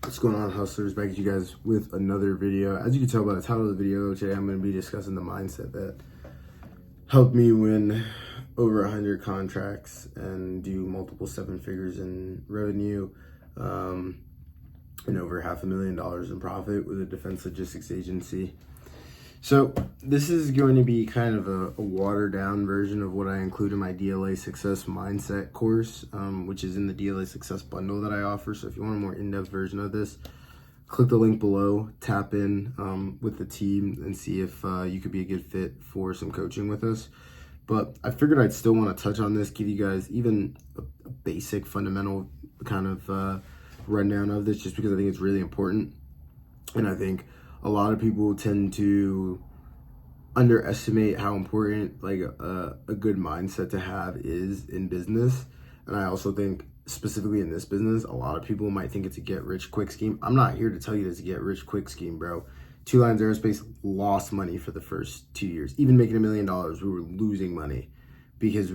What's going on, hustlers? Back at you guys with another video. As you can tell by the title of the video, today I'm going to be discussing the mindset that helped me win over 100 contracts and do multiple seven figures in revenue and over $500,000 in profit with a defense logistics agency. So this is going to be kind of a watered down version of what I include in my DLA Success Mindset course, which is in the DLA Success bundle that I offer. So if you want a more in-depth version of this, click the link below, tap in with the team and see if you could be a good fit for some coaching with us. But I figured I'd still want to touch on this, give you guys even a basic fundamental kind of rundown of this, just because I think it's really important. And I think a lot of people tend to underestimate how important like a good mindset to have is in business. And I also think specifically in this business, a lot of people might think it's a get rich quick scheme. I'm not here to tell you it's a get rich quick scheme, bro. Two Lines Aerospace lost money for the first 2 years. Even making $1 million, we were losing money because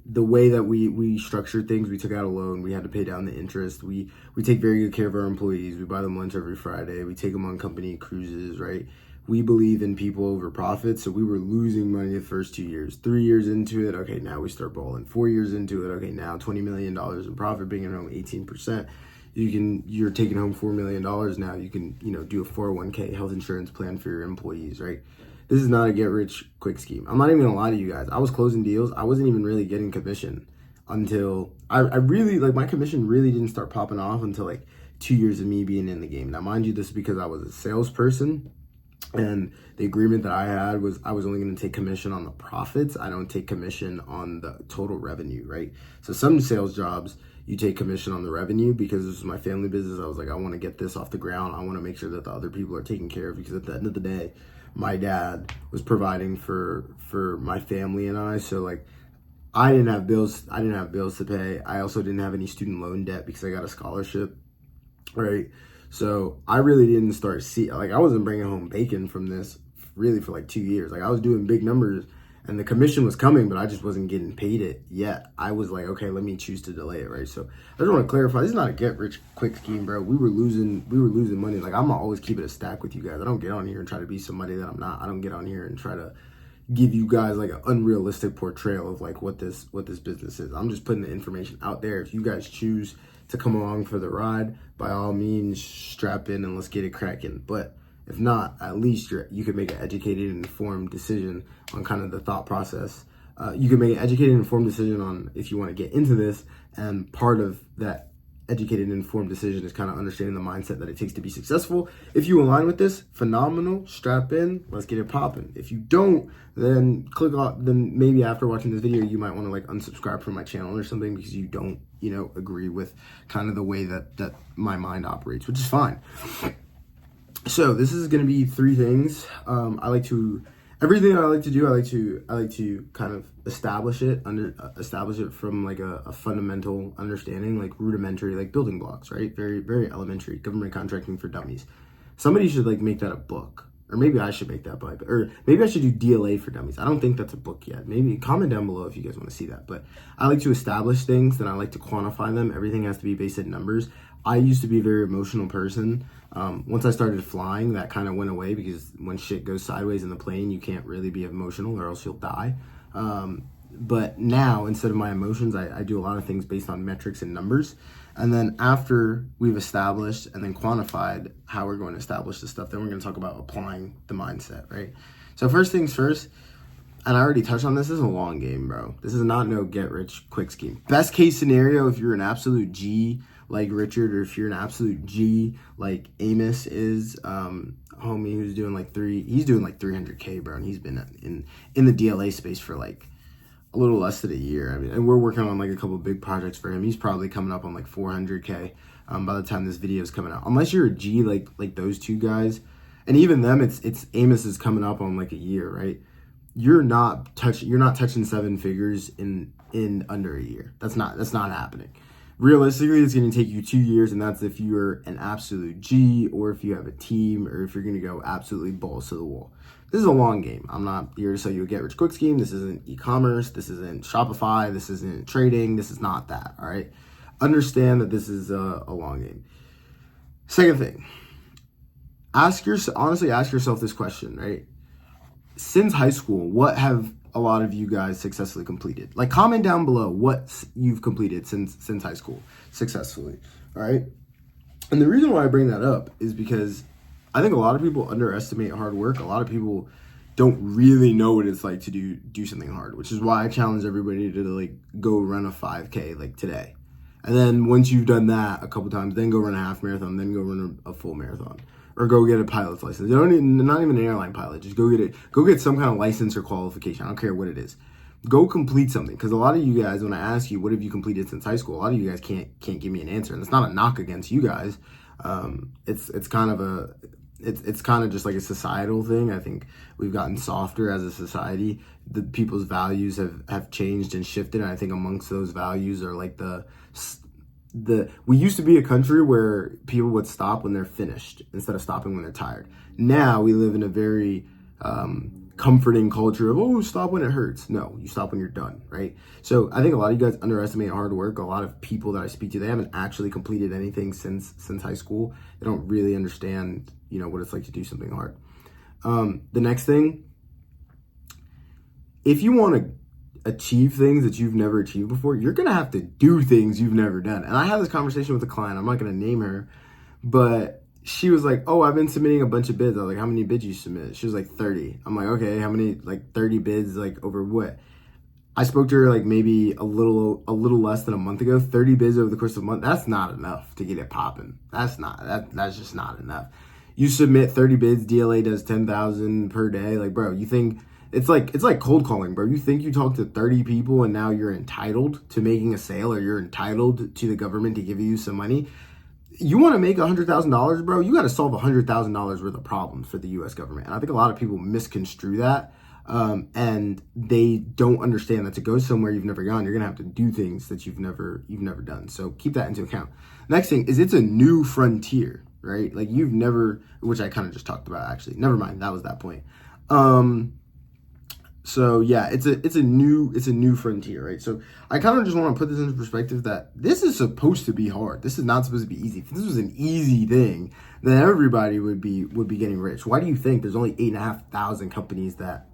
the way that we structured things, we took out a loan, we had to pay down the interest, we take very good care of our employees, we buy them lunch every Friday, we take them on company cruises, right? We believe in people over profits, so we were losing money the first 2 years. 3 years into it, okay, now we start balling. 4 years into it, okay, now $20 million in profit, bringing home 18%. You're taking home $4 million now. You can, do a 401k health insurance plan for your employees, right? This is not a get rich quick scheme. I'm not even gonna lie to you guys. I was closing deals. I wasn't even really getting commission until I really, my commission really didn't start popping off until 2 years of me being in the game. Now, mind you, this is because I was a salesperson, and the agreement that I had was I was only going to take commission on the profits. I don't take commission on the total revenue, right? So some sales jobs, you take commission on the revenue. Because this is my family business, I was like, I want to get this off the ground. I want to make sure that the other people are taken care of, because at the end of the day, my dad was providing for my family and I. So I didn't have bills. I didn't have bills to pay. I also didn't have any student loan debt because I got a scholarship, right? So I really didn't start I wasn't bringing home bacon from this really for 2 years. I was doing big numbers and the commission was coming, but I just wasn't getting paid it yet. I was like, okay, let me choose to delay it, right? So I just want to clarify, this is not a get rich quick scheme, bro. We were losing money. I'm gonna always keep it a stack with you guys. I don't get on here and try to be somebody that I'm not. I don't get on here and try to give you guys an unrealistic portrayal of what this business is. I'm just putting the information out there. If you guys choose to come along for the ride, by all means, strap in and let's get it cracking. But if not, at least you can make an educated and informed decision on kind of the thought process. You can make an educated and informed decision on if you want to get into this, and part of that educated and informed decision is kind of understanding the mindset that it takes to be successful. If you align with this, phenomenal, strap in, let's get it popping. If you don't, then click off. Then maybe after watching this video, you might want to unsubscribe from my channel or something, because you don't agree with kind of the way that my mind operates, which is fine. So this is going to be 3 things. Everything I like to do, I like to kind of establish it from a fundamental understanding, rudimentary, building blocks, right? Very, very elementary. Government contracting for dummies. Somebody should make that a book, or maybe I should make that book, or maybe I should do DLA for dummies. I don't think that's a book yet. Maybe comment down below if you guys want to see that. But I like to establish things, then I like to quantify them. Everything has to be based in numbers. I used to be a very emotional person. Once I started flying, that kind of went away, because when shit goes sideways in the plane, you can't really be emotional or else you'll die. But now, instead of my emotions, I do a lot of things based on metrics and numbers. And then after we've established and then quantified how we're going to establish this stuff, then we're going to talk about applying the mindset, right? So first things first, and I already touched on this, is a long game, bro. This is not no get rich quick scheme. Best case scenario, if you're an absolute G like Richard, or if you're an absolute G like Amos is, homie who's doing he's doing 300K, bro, and he's been in the DLA space for a little less than a year. I mean, and we're working on a couple of big projects for him. He's probably coming up on 400K by the time this video is coming out. Unless you're a G like those two guys, and even them, it's Amos is coming up on a year, right? You're not touching 7 figures in under a year. That's not happening. Realistically, it's going to take you 2 years, and that's if you're an absolute G, or if you have a team, or if you're going to go absolutely balls to the wall. This is a long game. I'm not here to sell you a get rich quick scheme. This isn't e-commerce. This isn't Shopify. This isn't trading. This is not that, all right? Understand that this is a long game. Second thing, honestly ask yourself this question, right? Since high school, what have a lot of you guys successfully completed? Like, comment down below what you've completed since high school successfully, all right? And the reason why I bring that up is because I think a lot of people underestimate hard work. A lot of people don't really know what it's like to do something hard, which is why I challenge everybody to like go run a 5K like today. And then once you've done that a couple times, then go run a half marathon, then go run a full marathon, or go get a pilot's license. You don't even, not even an airline pilot. Just go get some kind of license or qualification. I don't care what it is. Go complete something, because a lot of you guys, when I ask you what have you completed since high school, a lot of you guys can't give me an answer, and it's not a knock against you guys. It's kind of just like a societal thing. I think we've gotten softer as a society. The people's values have changed and shifted, and I think amongst those values are like we used to be a country where people would stop when they're finished instead of stopping when they're tired. Now we live in a very comforting culture of, oh, stop when it hurts. No, you stop when you're done, right? So I think a lot of you guys underestimate hard work. A lot of people that I speak to, they haven't actually completed anything since high school. They don't really understand, what it's like to do something hard. The next thing, if you want to achieve things that you've never achieved before, you're going to have to do things you've never done. And I had this conversation with a client. I'm not going to name her, but she was like, oh, I've been submitting a bunch of bids. I was like, how many bids you submit? She was like 30. I'm like, okay, how many, like 30 bids, like over what? I spoke to her like maybe a little less than a month ago. 30 bids over the course of a month. That's not enough to get it popping. That's just not enough. You submit 30 bids, DLA does 10,000 per day. Like, bro, you think it's like cold calling, bro. You think you talk to 30 people and now you're entitled to making a sale, or you're entitled to the government to give you some money? You want to make $100,000, bro? You got to solve $100,000 worth of problems for the U.S. government. And I think a lot of people misconstrue that, and they don't understand that to go somewhere you've never gone, you're gonna have to do things that you've never done. So keep that into account. Next thing is, it's a new frontier, right? Like, you've never, which I kind of just talked about actually. Never mind, that was that point. So yeah, it's a new frontier, right? So I kind of just want to put this into perspective that this is supposed to be hard. This is not supposed to be easy. If this was an easy thing, then everybody would be getting rich. Why do you think there's only 8,500 companies that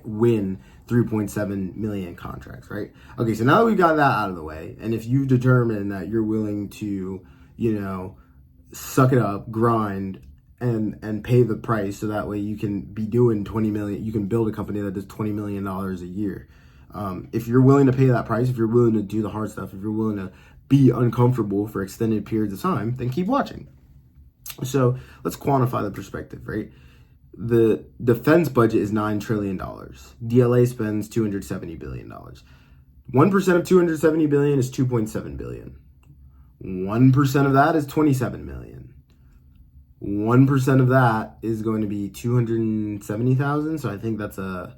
win 3.7 million contracts, right? Okay, so now that we've got that out of the way, and if you've determined that you're willing to, suck it up, grind, and pay the price, so that way you can be doing 20 million, you can build a company that does $20 million a year. If you're willing to pay that price, if you're willing to do the hard stuff, if you're willing to be uncomfortable for extended periods of time, then keep watching. So let's quantify the perspective, right? The defense budget is $9 trillion. DLA spends $270 billion. 1% of $270 billion is $2.7 billion. 1% of that is $27 million. 1% of that is going to be 270,000. So I think that's a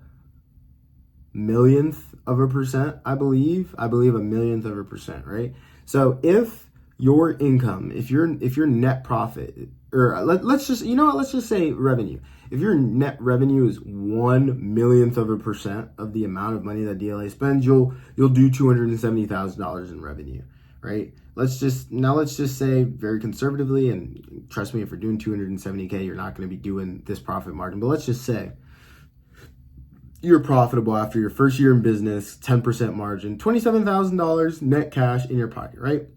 millionth of a percent, I believe a millionth of a percent, right? So if your income, if your net profit, or let's just say revenue. If your net revenue is 1/1,000,000th of a percent of the amount of money that DLA spends, you'll do $270,000 in revenue, right? Let's just say very conservatively, and trust me, if we're doing 270K, you're not going to be doing this profit margin. But let's just say you're profitable after your first year in business, 10% margin, $27,000 net cash in your pocket, right?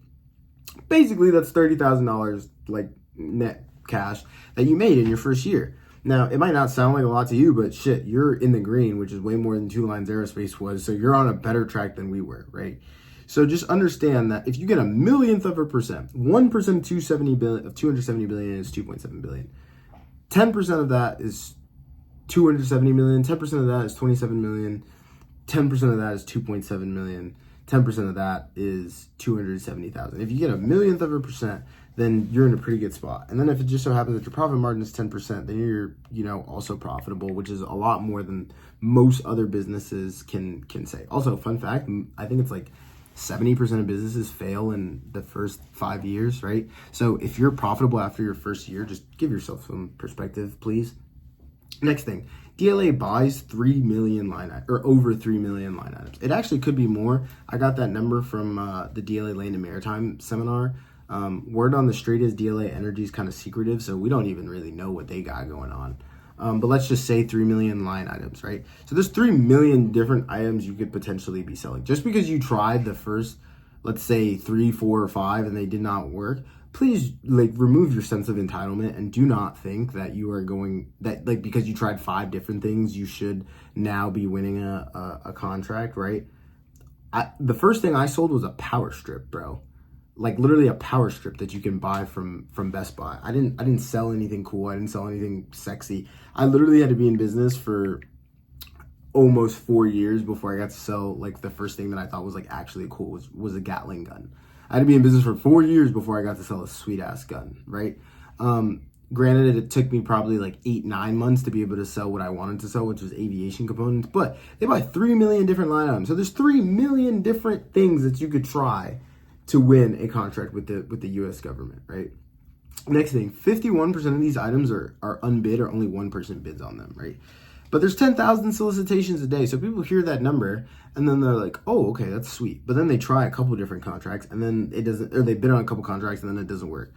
Basically, that's $30,000 like net cash that you made in your first year. Now, it might not sound like a lot to you, but shit, you're in the green, which is way more than Two Lines Aerospace was. So you're on a better track than we were, right? So just understand that if you get a millionth of a percent, 1% of 270 billion is 2.7 billion. 10% of that is 270 million. 10% of that is 27 million. 10% of that is 2.7 million. 10% of that is 270,000. If you get a millionth of a percent, then you're in a pretty good spot. And then if it just so happens that your profit margin is 10%, then you're, also profitable, which is a lot more than most other businesses can say. Also, fun fact, I think it's like 70% of businesses fail in the first 5 years, right? So if you're profitable after your first year, just give yourself some perspective, please. Next thing, DLA buys 3 million over 3 million line items. It actually could be more. I got that number from the DLA Land and Maritime seminar. Word on the street is DLA Energy is kind of secretive, so we don't even really know what they got going on. But let's just say 3 million line items, right? So there's 3 million different items you could potentially be selling. Just because you tried the first, let's say 3, 4, or 5, and they did not work, please remove your sense of entitlement and do not think that you are because you tried 5 different things, you should now be winning a contract, right? The first thing I sold was a power strip, bro. Like literally a power strip that you can buy from Best Buy. I didn't sell anything cool. I didn't sell anything sexy. I literally had to be in business for almost 4 years before I got to sell like the first thing that I thought was like actually cool was a Gatling gun. I had to be in business for 4 years before I got to sell a sweet ass gun, right? Granted, it took me probably like 8-9 months to be able to sell what I wanted to sell, which was aviation components, but they buy 3 million different line items. So there's 3 million different things that you could try to win a contract with the U.S. government, right? Next thing, 51% of these items are unbid, or only one person bids on them, right? But there's 10,000 solicitations a day. So people hear that number and then they're like, oh, okay, that's sweet. But then they try a couple different contracts and then it doesn't, or they bid on a couple contracts and then it doesn't work.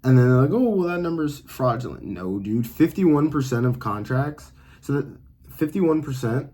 And then they're like, oh, well, that number's fraudulent. No, dude, 51% of contracts. So that 51%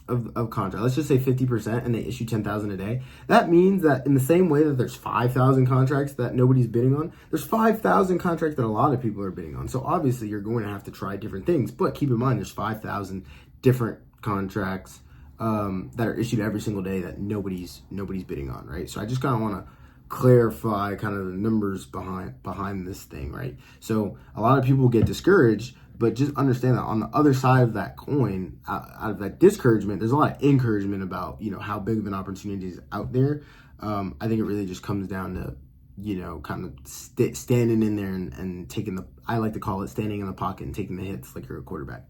of contract, let's just say 50%, and they issue 10,000 a day. That means that in the same way that there's 5,000 contracts that nobody's bidding on, there's 5,000 contracts that a lot of people are bidding on. So obviously you're going to have to try different things, but keep in mind there's 5,000 different contracts that are issued every single day that nobody's bidding on, right? So I just kind of want to clarify kind of the numbers behind this thing, right? So a lot of people get discouraged, but just understand that on the other side of that coin, out of that discouragement, there's a lot of encouragement about, how big of an opportunity is out there. I think it really just comes down to, kind of standing in there and taking I like to call it standing in the pocket and taking the hits like you're a quarterback.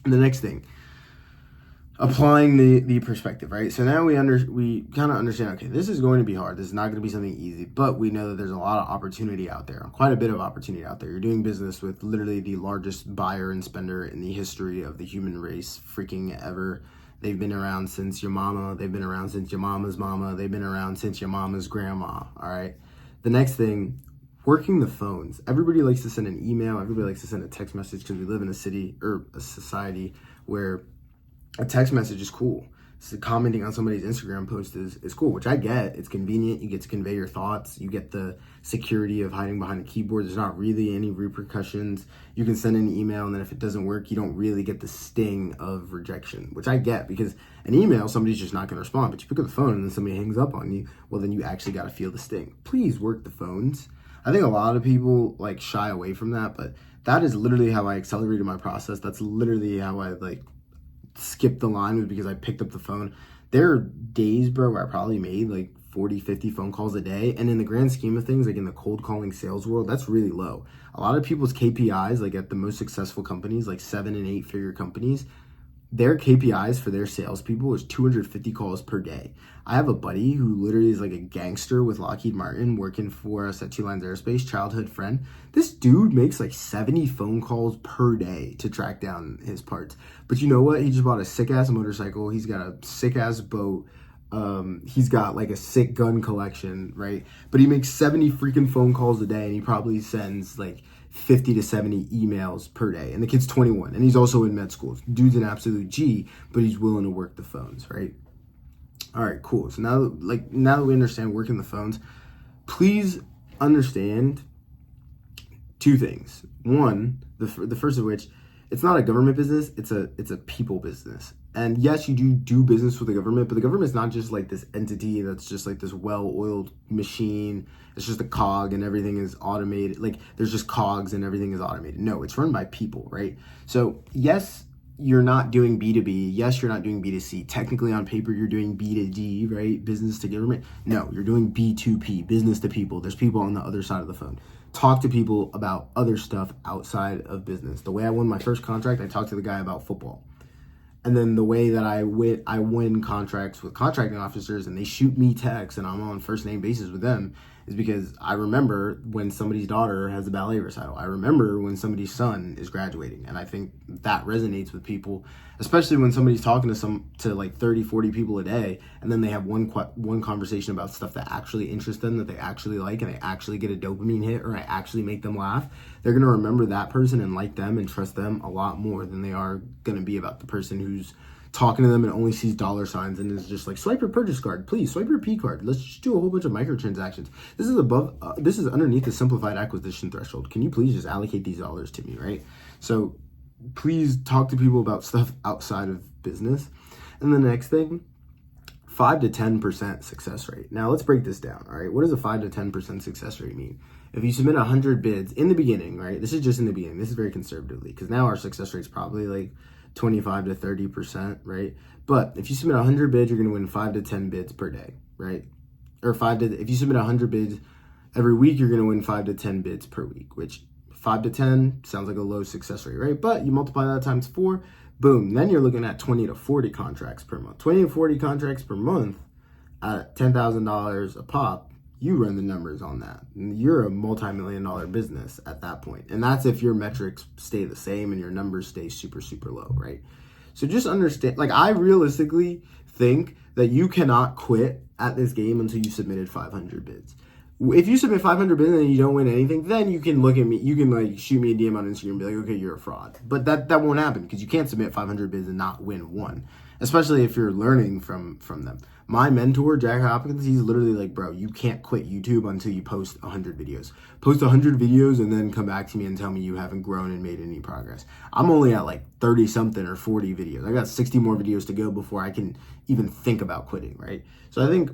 And the next thing, applying the perspective, right? So now we kind of understand, okay, this is going to be hard. This is not going to be something easy, but we know that there's a lot of opportunity out there, quite a bit of opportunity out there. You're doing business with literally the largest buyer and spender in the history of the human race freaking ever. They've been around since your mama. They've been around since your mama's mama. They've been around since your mama's grandma, all right? The next thing, working the phones. Everybody likes to send an email. Everybody likes to send a text message because we live in a city or a society where a text message is cool. So commenting on somebody's Instagram post is cool, which I get. It's convenient. You get to convey your thoughts. You get the security of hiding behind a keyboard. There's not really any repercussions. You can send an email, and then if it doesn't work, you don't really get the sting of rejection, which I get, because an email, somebody's just not going to respond. But you pick up the phone and then somebody hangs up on you, well, then you actually got to feel the sting. Please work the phones. I think a lot of people shy away from that, but that is literally how I accelerated my process. That's literally how I skipped the line, was because I picked up the phone. There are days, bro, where I probably made 40, 50 phone calls a day. And in the grand scheme of things, in the cold calling sales world, that's really low. A lot of people's KPIs, at the most successful companies, 7 and 8 figure companies, their KPIs for their salespeople is 250 calls per day. I have a buddy who literally is a gangster with Lockheed Martin working for us at Two Lines Aerospace, childhood friend. This dude makes 70 phone calls per day to track down his parts. But you know what? He just bought a sick ass motorcycle. He's got a sick ass boat. He's got a sick gun collection, right? But he makes 70 freaking phone calls a day, and he probably sends 50 to 70 emails per day. And the kid's 21, and he's also in med school. Dude's an absolute G, but he's willing to work the phones, right? All right, cool. So now that we understand working the phones, please understand 2 things. One, the first of which, it's not a government business, it's a people business. And yes, you do business with the government, but the government is not just this entity that's just this well-oiled machine. It's just a cog and everything is automated. There's just cogs and everything is automated. No, it's run by people, right? So yes, you're not doing B2B. Yes, you're not doing B2C. Technically on paper, you're doing B2D, right? Business to government. No, you're doing B2P, business to people. There's people on the other side of the phone. Talk to people about other stuff outside of business. The way I won my first contract, I talked to the guy about football. And then the way that I win contracts with contracting officers, and they shoot me texts and I'm on first name basis with them. is because I remember when somebody's daughter has a ballet recital. I remember when somebody's son is graduating. And I think that resonates with people, especially when somebody's talking to like 30, 40 people a day, and then they have one conversation about stuff that actually interests them, that they actually like, and they actually get a dopamine hit, or I actually make them laugh. They're going to remember that person and like them and trust them a lot more than they are going to be about the person who's talking to them and only sees dollar signs and is just like, swipe your purchase card, please swipe your P card. Let's just do a whole bunch of microtransactions. This is underneath the simplified acquisition threshold. Can you please just allocate these dollars to me, right? So please talk to people about stuff outside of business. And the next thing, 5 to 10% success rate. Now let's break this down. All right, what does a 5 to 10% success rate mean? If you submit 100 bids in the beginning, right? This is just in the beginning. This is very conservatively, because now our success rate is probably like 25 to 30%, right? But if you submit 100 bids, you're going to win 5 to 10 bids per day, right? Or if you submit 100 bids every week, you're going to win 5 to 10 bids per week, which 5 to 10 sounds like a low success rate, right? But you multiply that times 4, boom, then you're looking at 20 to 40 contracts per month. 20 to 40 contracts per month at $10,000 a pop. You run the numbers on that. You're a multi-million-dollar business at that point. And that's if your metrics stay the same and your numbers stay super, super low, right? So just understand, like, I realistically think that you cannot quit at this game until you submitted 500 bids. If you submit 500 bids and you don't win anything, then you can look at me, you can like shoot me a DM on Instagram and be like, okay, you're a fraud. But that won't happen, because you can't submit 500 bids and not win one, especially if you're learning from them. My mentor, Jack Hopkins, he's literally like, bro, you can't quit YouTube until you post 100 videos. Post 100 videos and then come back to me and tell me you haven't grown and made any progress. I'm only at like 30 something or 40 videos. I got 60 more videos to go before I can even think about quitting, right? So I think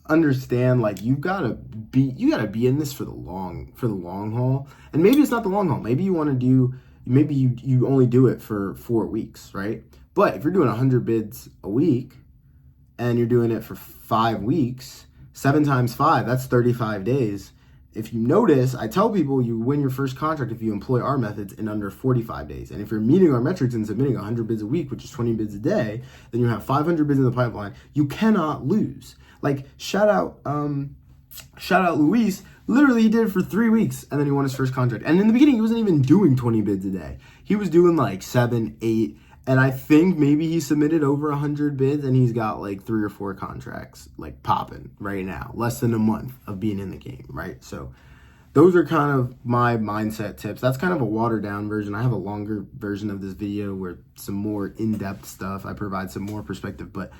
understand, like, you gotta be in this for the long haul. And maybe it's not the long haul. Maybe you want to do, maybe you only do it for 4 weeks, right? But if you're doing 100 bids a week and you're doing it for 5 weeks, 7 times 5, that's 35 days. If you notice, I tell people you win your first contract if you employ our methods in under 45 days. And if you're meeting our metrics and submitting 100 bids a week, which is 20 bids a day, then you have 500 bids in the pipeline. You cannot lose. Like, shout out Luis. Literally, he did it for 3 weeks, and then he won his first contract. And in the beginning, he wasn't even doing 20 bids a day. He was doing like 7, 8, and I think maybe he submitted over 100 bids, and he's got like 3 or 4 contracts like popping right now. Less than a month of being in the game, right? So those are kind of my mindset tips. That's kind of a watered down version. I have a longer version of this video where some more in-depth stuff. I provide some more perspective, but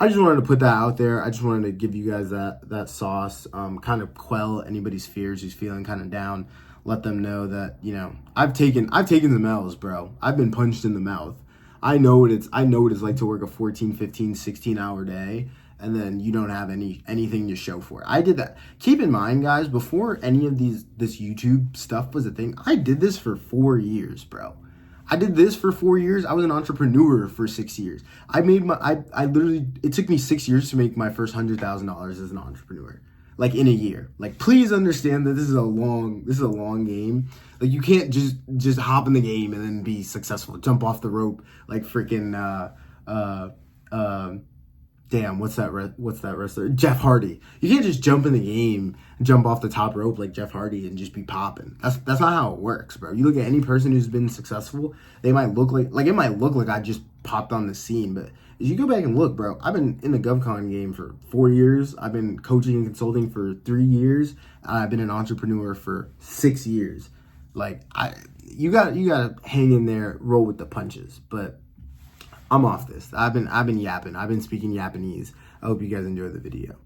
I just wanted to put that out there. I just wanted to give you guys that sauce, kind of quell anybody's fears who's feeling kind of down. Let them know that, you know, I've taken the L's, bro. I've been punched in the mouth. I know what it's like to work a 14, 15, 16-hour day, and then you don't have anything to show for it. I did that. Keep in mind, guys, before any of this YouTube stuff was a thing, I did this for 4 years, bro. I did this for 4 years. I was an entrepreneur for 6 years. I literally, it took me 6 years to make my first $100,000 as an entrepreneur, like in a year. Like, please understand that this is a long game. Like, you can't just hop in the game and then be successful. Jump off the rope like freaking damn, what's that wrestler? Jeff Hardy. You can't just jump in the game and jump off the top rope like Jeff Hardy and just be popping. That's not how it works, bro. You look at any person who's been successful, they might look like it might look like I just popped on the scene, but as you go back and look, bro, I've been in the GovCon game for 4 years. I've been coaching and consulting for 3 years. I've been an entrepreneur for 6 years. Like, you gotta hang in there, roll with the punches. But I'm off this. I've been yapping. I've been speaking Japanese. I hope you guys enjoy the video.